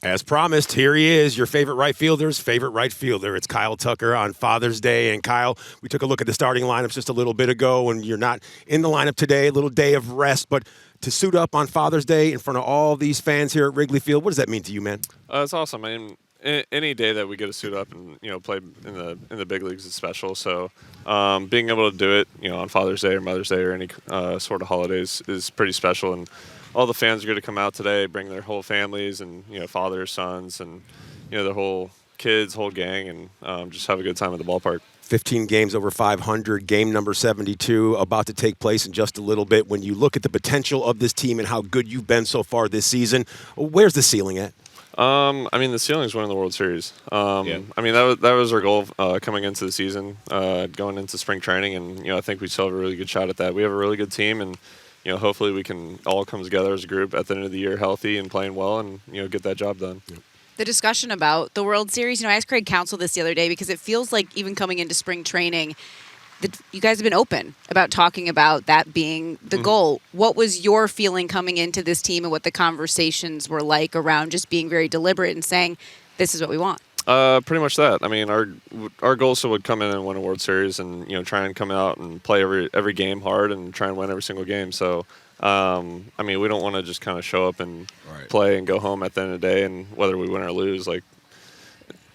As promised, here he is, your favorite right fielder's favorite right fielder. It's Kyle Tucker on Father's Day. And Kyle, we took a look at the starting lineups just a little bit ago, and you're not in the lineup today, a little day of rest. But to suit up on Father's Day in front of all these fans here at Wrigley Field, what does that mean to you, man? It's awesome. I mean, any day that we get to suit up and play in the big leagues is special. So being able to do it, on Father's Day or Mother's Day or any sort of holidays is pretty special. And all the fans are going to come out today, bring their whole families and fathers, sons, and their whole kids, whole gang, and just have a good time at the ballpark. 15 games over 500, game number 72 about to take place in just a little bit. When you look at the potential of this team and how good you've been so far this season, where's the ceiling at? The ceiling is winning the World Series. That was our goal coming into the season, going into spring training, and I think we still have a really good shot at that. We have a really good team, and hopefully we can all come together as a group at the end of the year healthy and playing well and get that job done. Yeah. The discussion about the World Series, I asked Craig Counsell this the other day because it feels like even coming into spring training, you guys have been open about talking about that being the goal. What was your feeling coming into this team and what the conversations were like around just being very deliberate and saying, this is what we want? Pretty much that. I mean, our goal still would come in and win a World Series and, try and come out and play every game hard and try and win every single game. So, we don't want to just kind of show up and play and go home at the end of the day and whether we win or lose,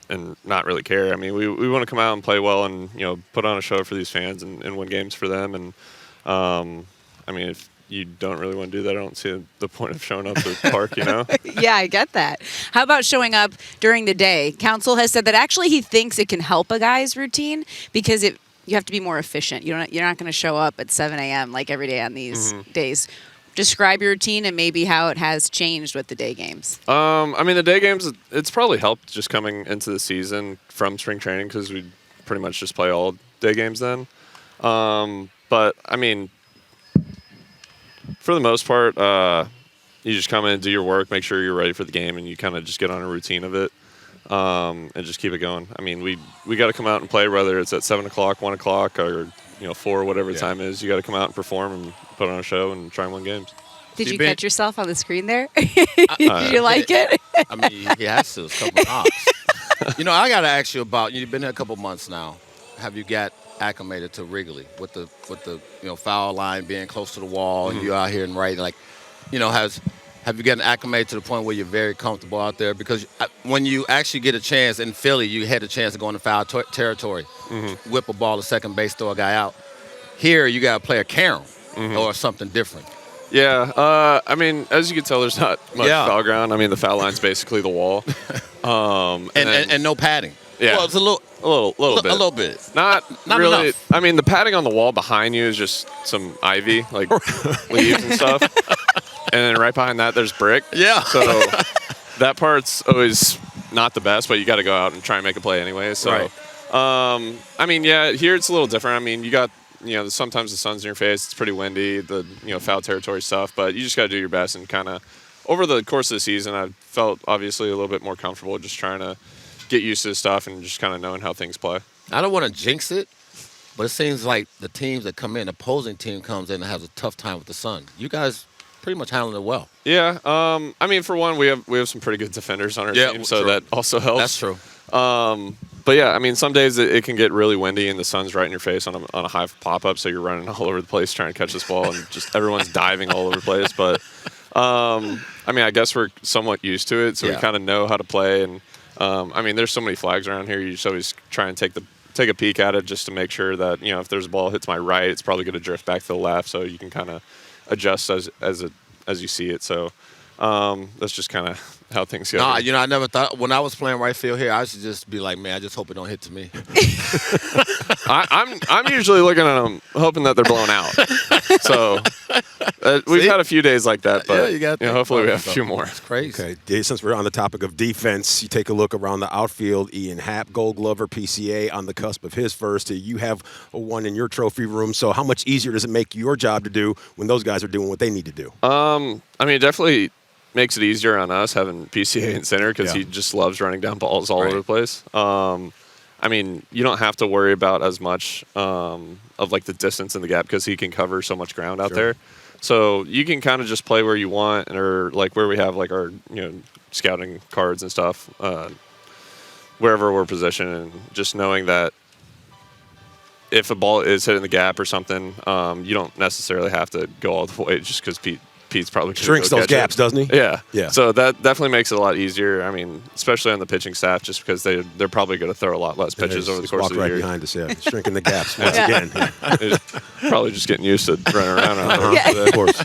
and not really care. I mean, we want to come out and play well and, put on a show for these fans and win games for them. And, if you don't really want to do that, I don't see the point of showing up to the park, Yeah, I get that. How about showing up during the day? Counsell has said that actually he thinks it can help a guy's routine because you have to be more efficient. You're not going to show up at 7 a.m. like every day on these days. Describe your routine and maybe how it has changed with the day games. The day games, it's probably helped just coming into the season from spring training because we pretty much just play all day games then. For the most part, you just come in and do your work, make sure you're ready for the game, and you kind of just get on a routine of it and just keep it going. I mean, we got to come out and play, whether it's at 7 o'clock, 1 o'clock, or 4, whatever the time is. You got to come out and perform and put on a show and try and win games. Did you catch yourself on the screen there? Did you like it? He has to. It's a couple knocks. I got to ask you about, you've been here a couple months now. Have you got acclimated to Wrigley with the foul line being close to the wall and you're out here and right? Have you gotten acclimated to the point where you're very comfortable out there? Because when you actually get a chance in Philly, you had a chance to go into foul territory, whip a ball to second base, throw a guy out. Here, you got to play a carom or something different. Yeah, as you can tell, there's not much foul ground. The foul line's basically the wall. And no padding. Yeah. Well, it's a little bit. A little bit. Not really. Enough. The padding on the wall behind you is just some ivy, like leaves and stuff. And then right behind that, there's brick. Yeah. So that part's always not the best, but you got to go out and try and make a play anyway. So, here it's a little different. You got, sometimes the sun's in your face. It's pretty windy, the, foul territory stuff. But you just got to do your best and kind of, over the course of the season, I felt obviously a little bit more comfortable just trying to get used to the stuff and just kind of knowing how things play. I don't want to jinx it, but it seems like the teams that come in, opposing team comes in and has a tough time with the sun. You guys pretty much handling it well. Yeah. For one, we have some pretty good defenders on our team, so that also helps. That's true. But yeah, some days it can get really windy and the sun's right in your face on a high pop-up, so you're running all over the place trying to catch this ball and just everyone's diving all over the place. But, I guess we're somewhat used to it, so we kind of know how to play. And, there's so many flags around here. You just always try and take a peek at it just to make sure that, if there's a ball hits my right, it's probably going to drift back to the left, so you can kind of adjust as you see it. So that's just kind of how things go. I never thought when I was playing right field here, I should just be like, man, I just hope it don't hit to me. I'm usually looking at them, hoping that they're blown out. So we've had a few days like that, but hopefully we have a few more. It's crazy. Okay, Dave, since we're on the topic of defense, you take a look around the outfield. Ian Happ, Gold Glover, PCA, on the cusp of his first. You have one in your trophy room. So how much easier does it make your job to do when those guys are doing what they need to do? It definitely makes it easier on us having PCA in center because he just loves running down balls all over the place. You don't have to worry about as much of the distance in the gap because he can cover so much ground out there. So you can kind of just play where you want, or where we have our scouting cards and stuff, wherever we're positioned, and just knowing that if a ball is hitting the gap or something, you don't necessarily have to go all the way just because Pete's probably gonna Shrinks go those catch it. gaps, doesn't he? Yeah. Yeah. So that definitely makes it a lot easier. I mean, especially on the pitching staff, just because they're probably going to throw a lot less pitches over the course walk of the right year. behind us, yeah. Shrinking the gaps once again. They're probably just getting used to running around. Of course.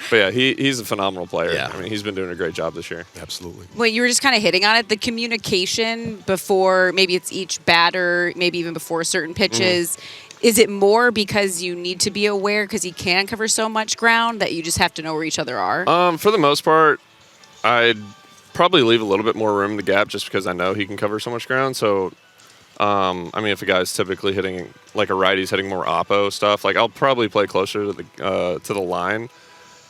But yeah, he's a phenomenal player. Yeah. I mean, he's been doing a great job this year. Absolutely. Well, you were just kind of hitting on it. The communication before, maybe it's each batter, maybe even before certain pitches. Is it more because you need to be aware because he can cover so much ground that you just have to know where each other are? For the most part, I'd probably leave a little bit more room in the gap just because I know he can cover so much ground. So, I mean, if a guy's typically hitting, like a righty's hitting more oppo stuff, like I'll probably play closer to the line.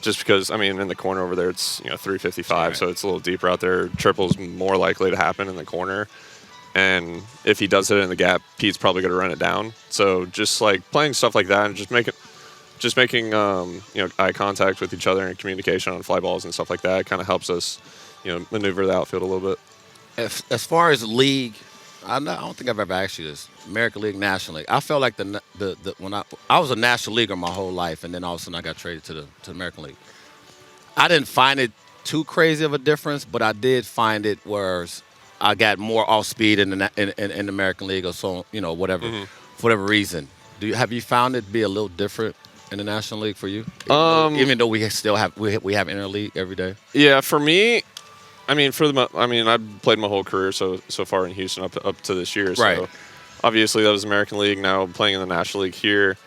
Just because, I mean, in the corner over there, it's 355, so it's a little deeper out there. Triple's more likely to happen in the corner. And if he does hit it in the gap, Pete's probably going to run it down. So just like playing stuff like that and just making eye contact with each other and communication on fly balls and stuff like that kind of helps us, maneuver the outfield a little bit. As far as league, I don't think I've ever asked you this. American League, National League. I felt like when I was a National Leaguer my whole life, and then all of a sudden I got traded to the American League. I didn't find it too crazy of a difference, but I did find it where I got more off speed in the American League, or so whatever, for whatever reason. Have you found it be a little different in the National League for you? Even though we still have we have interleague every day. Yeah, for me, I mean, I've played my whole career so far in Houston up to this year. So Right. Obviously that was American League. Now playing in the National League here,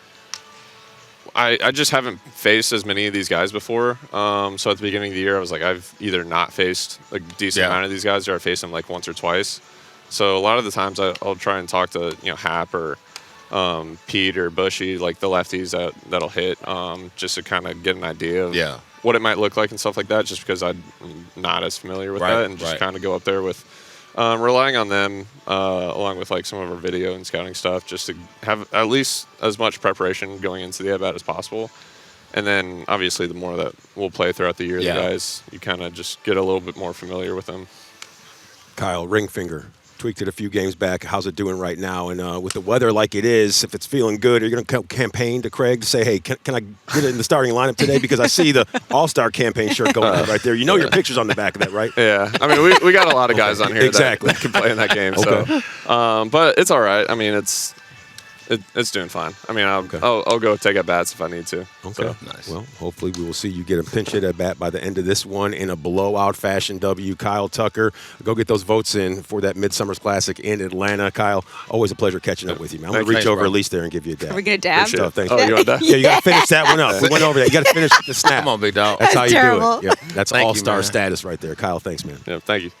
I just haven't faced as many of these guys before. So at the beginning of the year, I was like, I've either not faced a decent amount of these guys, or I faced them like once or twice. So a lot of the times I'll try and talk to Hap or Pete or Bushy, like the lefties that'll hit, just to kind of get an idea of what it might look like and stuff like that. Just because I'm not as familiar with that, and just kind of go up there with. Relying on them, along with like some of our video and scouting stuff, just to have at least as much preparation going into the at-bat as possible. And then, obviously, the more that we'll play throughout the year, the guys, you kind of just get a little bit more familiar with them. Kyle, ring finger. Tweaked it a few games back. How's it doing right now? And with the weather like it is, if it's feeling good, are you going to campaign to Craig to say, hey, can I get it in the starting lineup today? Because I see the All-Star campaign shirt going on right there. You know your picture's on the back of that, right? Yeah. I mean, we got a lot of guys on here exactly. that can play in that game. Okay. So, but it's all right. I mean, it's doing fine. I mean, I'll go take at bats if I need to. Okay. So. Nice. Well, hopefully we will see you get a pinch hit at bat by the end of this one in a blowout fashion W. Kyle Tucker, go get those votes in for that Midsummer's Classic in Atlanta. Kyle, always a pleasure catching up with you, man. I'm going to reach over at least there and give you a dab. Are we going to dab? Good stuff. Thanks. Oh, you want that? Yeah, you got to finish that one up. We went over that. You got to finish the snap. Come on, big dog. That's how you terrible. do it. Yep. That's Thank you, all-star man. status right there. Kyle, thanks, man. Yeah, thank you.